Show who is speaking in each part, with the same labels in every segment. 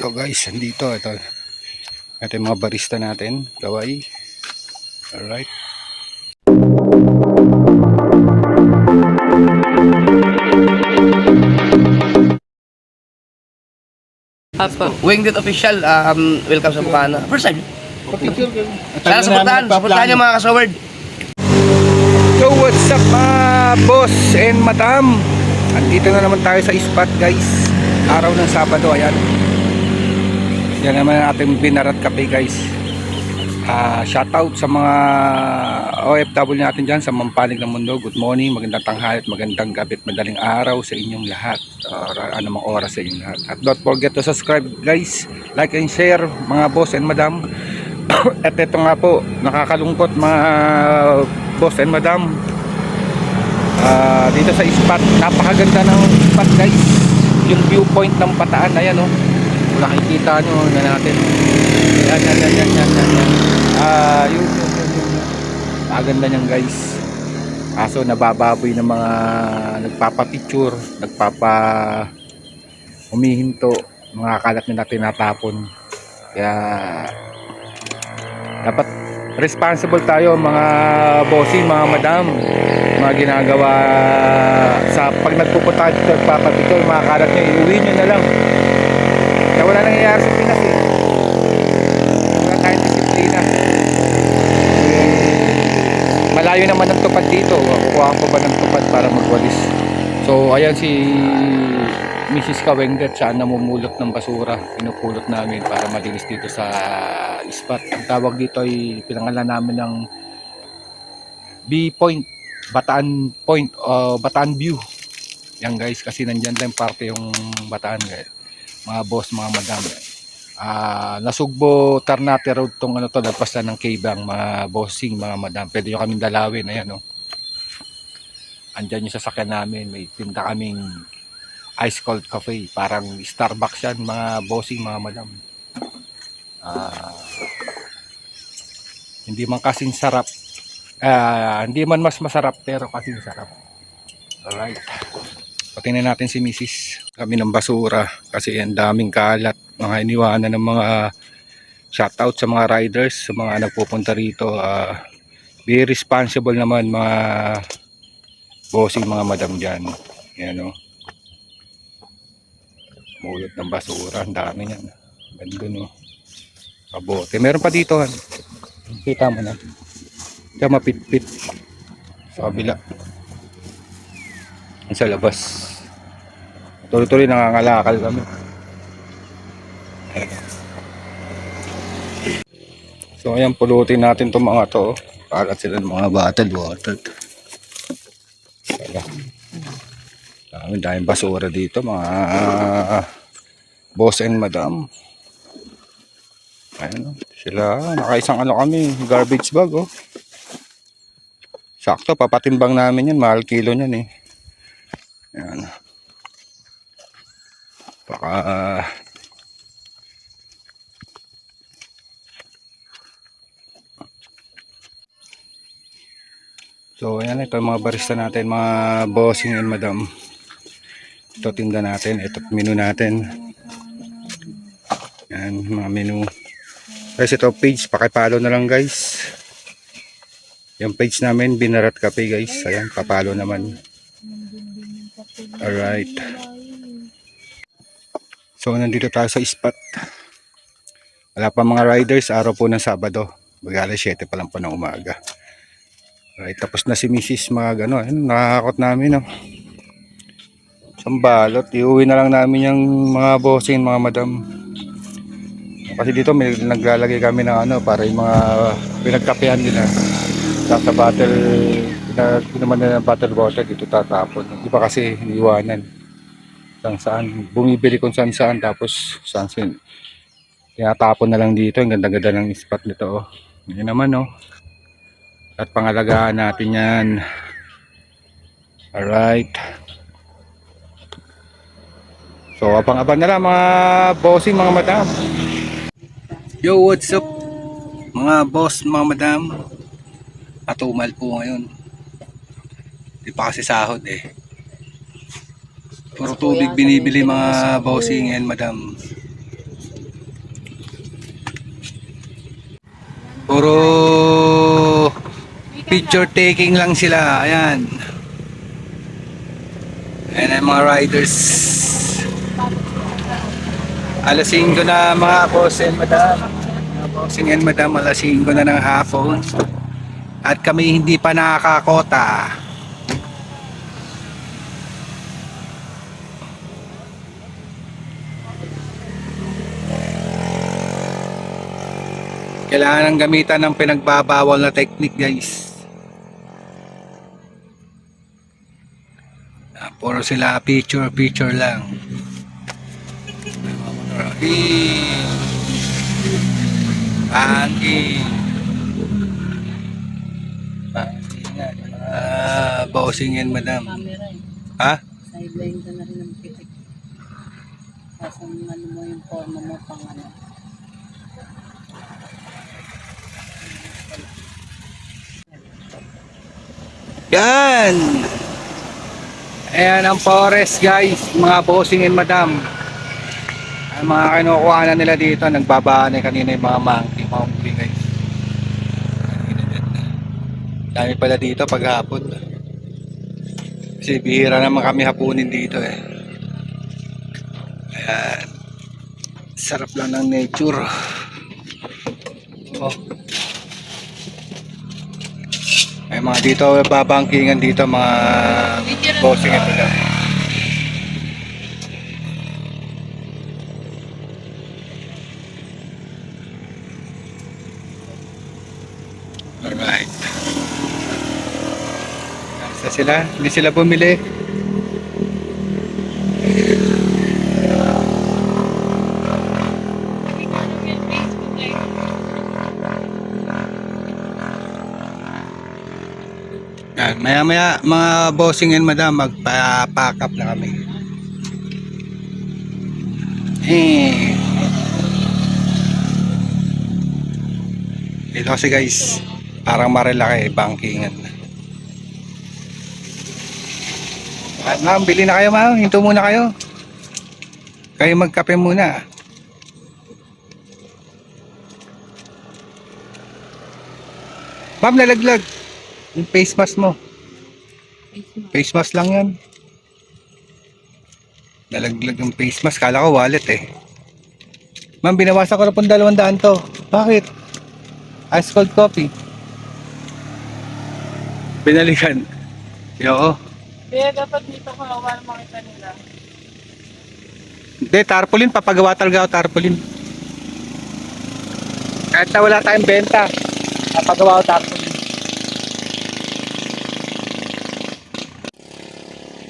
Speaker 1: So guys, ito yung mga barista natin, kaway. Alright.
Speaker 2: Wingdit Official, welcome sa Bukana. First time. Sana supportahan nyo mga kasaward.
Speaker 1: So what's up boss and madam? Andito na naman tayo sa spot guys. Araw ng Sabado, ayan. Yan naman ang ating Binarat Cafe guys. Shoutout sa mga OFW natin dyan sa mampanig ng mundo. Good morning, magandang tanghali at magandang gabi at madaling araw sa inyong lahat, anumang oras sa inyong lahat. At don't forget to subscribe guys, like and share mga boss and madam. At ito nga po, nakakalungkot mga boss and madam, dito sa spot, napakaganda ng spot guys. Yung viewpoint ng Bataan, ayan o, nakikita nyo na natin. Yan. Yun. Maganda niyan guys. Kaso nabababoy ng mga nagpapapicture, humihinto, mga kalat na tinatapon. Kaya dapat responsible tayo mga bossing, mga madam, mga ginagawa sa pag nagpupunta dito, nagpapapicture, mga kalat nyo, iuwi nyo na lang. Kaya wala nangyayari sa Pinas eh. Wala tayong disiplina. Malayo naman ang tupad dito. Kukuha ko ba ng tupad para magwalis? So ayan si Mrs. Kawengdet, siya namumulot ng basura. Pinupulot namin para malinis dito sa spot. Ang tawag dito ay pinangalan namin ng B-Point, Bataan Point o Bataan View. Yan guys, kasi nandyan lang parte yung Bataan guys. Mga boss, mga madam. Nasugbo Ternate Road tong ano to, lagpas na ng K-Bang, mga bossing, mga madam. Pwede nyo kaming dalawin, ayan o. Andyan yung sasakyan namin, may tinda kaming ice cold cafe, parang Starbucks yan, mga bossing, mga madam. Hindi man kasing sarap, hindi man mas masarap, pero kasing sarap. Alright, patingnan natin si Mrs. Kami ng basura kasi ang daming kalat, mga iniwanan ng mga shoutout sa mga riders, sa mga nagpupunta rito. Be responsible naman mga bossing, mga madam dyan. Yan o, mulot ng basura, ang dami yan. Ganda no, kabote. Meron pa dito, kita mo na, kaya mapitpit sa kabila, sa labas. Tuloy-tuloy nangangalakal kami. So ayan, pulutin natin itong mga to, para sila ng mga bottled water. Daming basura dito mga boss and madam. Ayan, sila, nakaisang ano kami, garbage bag oh. Sakto, papatimbang namin yan, mahal kilo nyan eh. Ayan. Baka so ayan, ito mga barista natin, mga bossing and madam. Ito tinda natin, ito menu natin. Ayan, mga menu. Guys, ito page, pakipalo na lang guys. Yung page namin, Binarat Cafe guys. Ayan, papalo naman. Alright. So nandito tayo sa spot. Wala pa mga riders, araw po ng Sabado. Mag-alas 7 pa lang po ng umaga. Alright, tapos na si Mrs. mga gano. Ayun, nakakakot namin oh. Sambalot, iuwi na lang namin yung mga bossing, mga madam. Kasi dito may naglalagay kami ng ano, para yung mga pinagkapehan nila. Sa bottle, naman na bottle water dito tatapon. Di ba kasi iniwanan. Saan bumibili kung saan tapos saan tinatapon na lang dito. Ang ganda-ganda ng spot nito oh. Yan naman oh. At pangalagaan natin yan. Alright. So abang-abang na lang mga bossing, mga madam. Yo, what's up mga boss, mga madam. Patumal po ngayon. Di pa kasi sahod eh. Puro tubig binibili mga bossing and madam. Puro picture taking lang sila. Ayan. Ayan ang mga riders. Alas 5 na mga boss and madam. Mga bossing and madam, alas 5 na ng hapon. At kami hindi pa nakakakota. Kailangan ng gamitan ng pinagbabawal na technique, guys. Puro sila picture lang. Pangking. Bossing and madam.
Speaker 3: Camera eh.
Speaker 1: Ha?
Speaker 3: Sideline ka na rin ng pitik. Tapos ang ano mo yung forma mo pang ano.
Speaker 1: Yan! Ayan ang forest, guys. Mga bossing and madam. Ang mga kinukuha na nila dito, nagbabaan kanina yung mga monkey, guys. Dami pala dito paghapon. Kasi bihira naman kami hapunin dito eh. Ayan. Sarap lang ng nature. Oh. May mga dito, babangkingan dito mga bossing and madam. Alright. Nasa sila? Hindi sila bumili. Yan, maya maya mga bossing and madam, magpa-pack up na kami. Dito kasi guys, parang marilaki, bankingan. Ma'am, bili na kayo ma'am, hinto muna kayo. Kayo magkape muna. Ma'am, nalaglag yung face mask mo. Face mask lang yan. Nalaglag yung face mask, kala ko wallet eh. Ma'am, binawasan ko na pong 200 to. Bakit? Ice cold coffee. Binalikan. Oo.
Speaker 3: Kaya dapat dito ko awal makita nila.
Speaker 1: Hindi, tarpaulin. Papagawa talaga ako tarpaulin. Kahit na wala tayong benta, papagawa ako tarpaulin.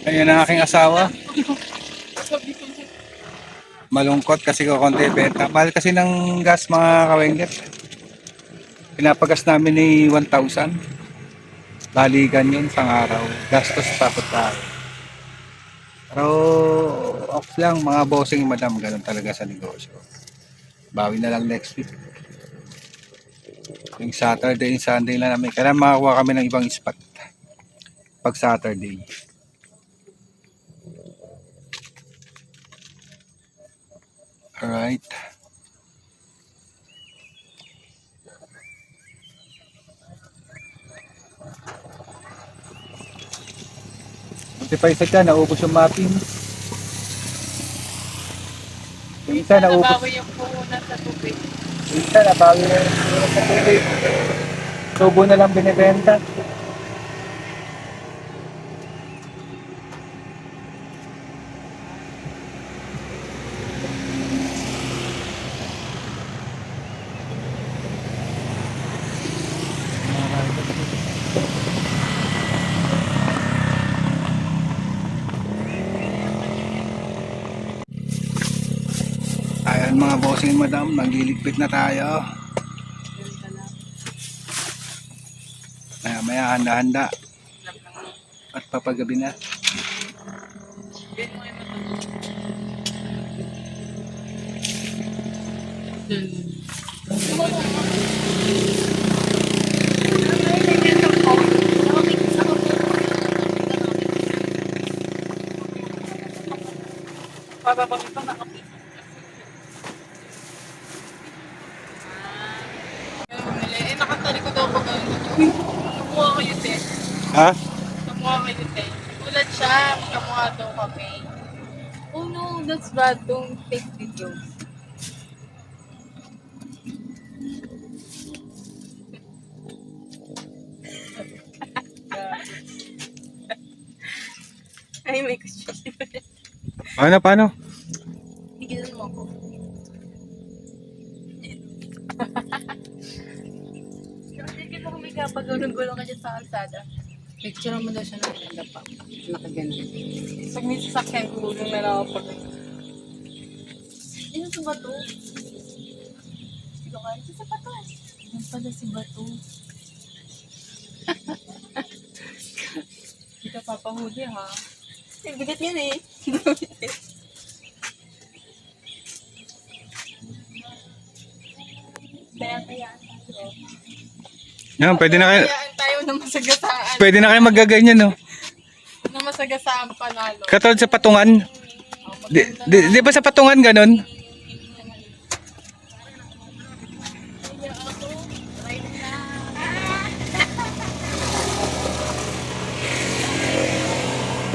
Speaker 1: Ayan ang aking asawa. Malungkot kasi ko konti benta. Mahal kasi ng gas mga kawengget. Pinapagas namin ni 1,000. Balikan yun sa araw. Gastos tapos tayo. Pero off lang mga bossing madam. Ganun talaga sa negosyo. Bawi na lang next week. Yung Saturday and Sunday lang namin. Kailangan makakuha kami ng ibang spot. Pag Saturday. Alright. Buti pa isa dyan, naubos yung mapping. Yung isa naubos.
Speaker 3: Nabawi yung puhunan sa tubig.
Speaker 1: Yung isa nabawi yung sa tubig. Tubo na lang binibenta. Ayan mga bossing madam, nagliligpit na tayo. Maya maya handa-handa. At papagabi na.
Speaker 3: Pababang ito nakapit.
Speaker 1: Ha?
Speaker 3: Kamukha kayo, te. Ulat siya. Kamukha daw kami. Oh no, that's bad. Don't take videos. Ay, may question.
Speaker 1: Paano?
Speaker 3: Tigilan mo ako. Kasi kita humiga pag gulong-gulong ka dyan sa kalsada. Picture mo daw siya ng maganda pa. Nakaganda. Pag may sasakyan, gulong na lang ako pag... Ano sa bato? Sino ka? Ito sa bato. Yan pala si bato. Hindi ka papahuli ha. Ay, bigat yan eh. Kaya
Speaker 1: Yan, pwede na kayo,
Speaker 3: Kayaan tayo na masagasaan.
Speaker 1: pwede na kayo magaganyan, no?
Speaker 3: Na masagasaan panalo.
Speaker 1: Katulad sa patungan. Di ba sa patungan ganun?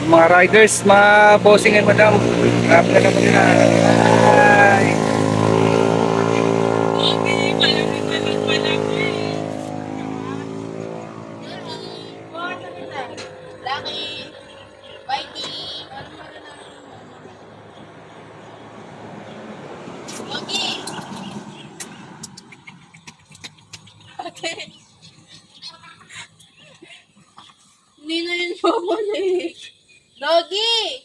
Speaker 1: Mga riders, mga bossing and madam. Grab na naman na. Bye.
Speaker 3: Lucky! Whitey! Lucky! Ate! Hindi na yun babalik. Doggy!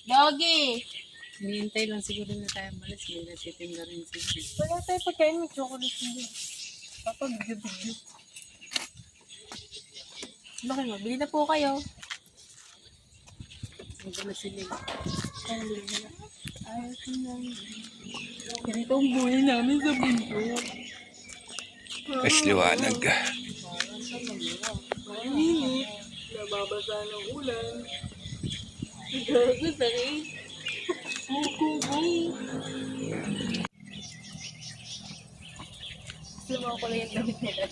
Speaker 3: Doggy!
Speaker 4: Hinihintay lang siguro na tayo malis. Hindi nagtitinda rin siguro.
Speaker 3: Wala tayo pagkain ng chocolate hindi. Papa, bigyo-bigyo. Bakit mo? Bili na po kayo.
Speaker 4: Ang gala sila.
Speaker 3: Ayos na. Ganito ang buhay namin sa bundok.
Speaker 1: Mas liwanag.
Speaker 3: Mainit. Nababasa ng ulan. Gago, sakit. Kukuboy. Sumaw ko lang yung damit nila.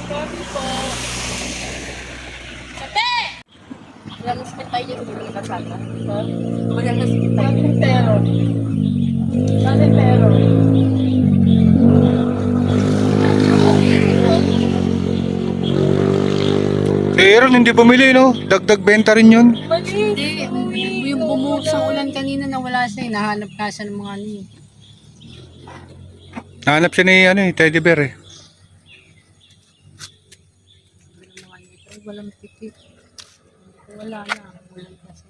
Speaker 3: Sabi po. Ate! Walang hospital tayo sa mga kasama. Ha? Walang hospital tayo. Pero. Sabi pero.
Speaker 1: Pero hindi bumili, no? Dagdag benta rin yun.
Speaker 3: Mali.
Speaker 4: Hindi, yung bumuhos ang ulan kanina na wala siya. Nahanap ka siya ng mga ano eh.
Speaker 1: Nahanap siya ni Teddy Bear eh.
Speaker 4: Ng mga nito. Ay, walang tikit. Wala na. Walang kasi.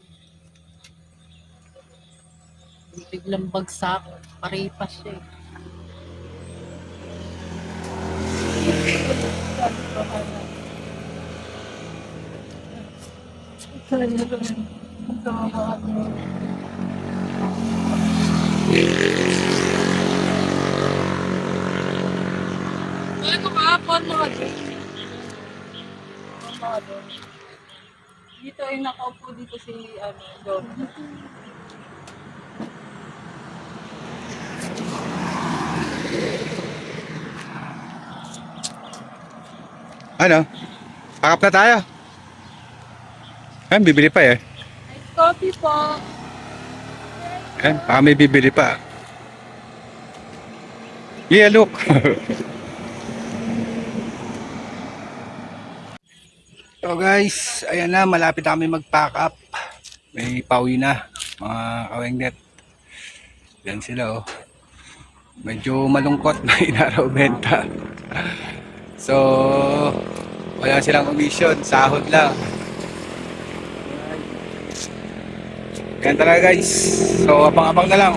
Speaker 4: Biglang bagsak. Paripas siya eh.
Speaker 3: Ano kahapon mga doon? Mga doon. Dito ay nakaupo dito si Dom.
Speaker 1: Ano? Pakap na tayo. Ayun, bibili pa eh.
Speaker 3: Nice coffee po.
Speaker 1: Ayun, baka may bibili pa. Yeah, look. So guys, ayan na, malapit na kami mag-pack up. May pauwi na, mga kawengnet. Yan sila oh. Medyo malungkot na inaraw benta. So, wala silang commission, sahod lang. Ganun talaga guys. So, abang-abang na lang.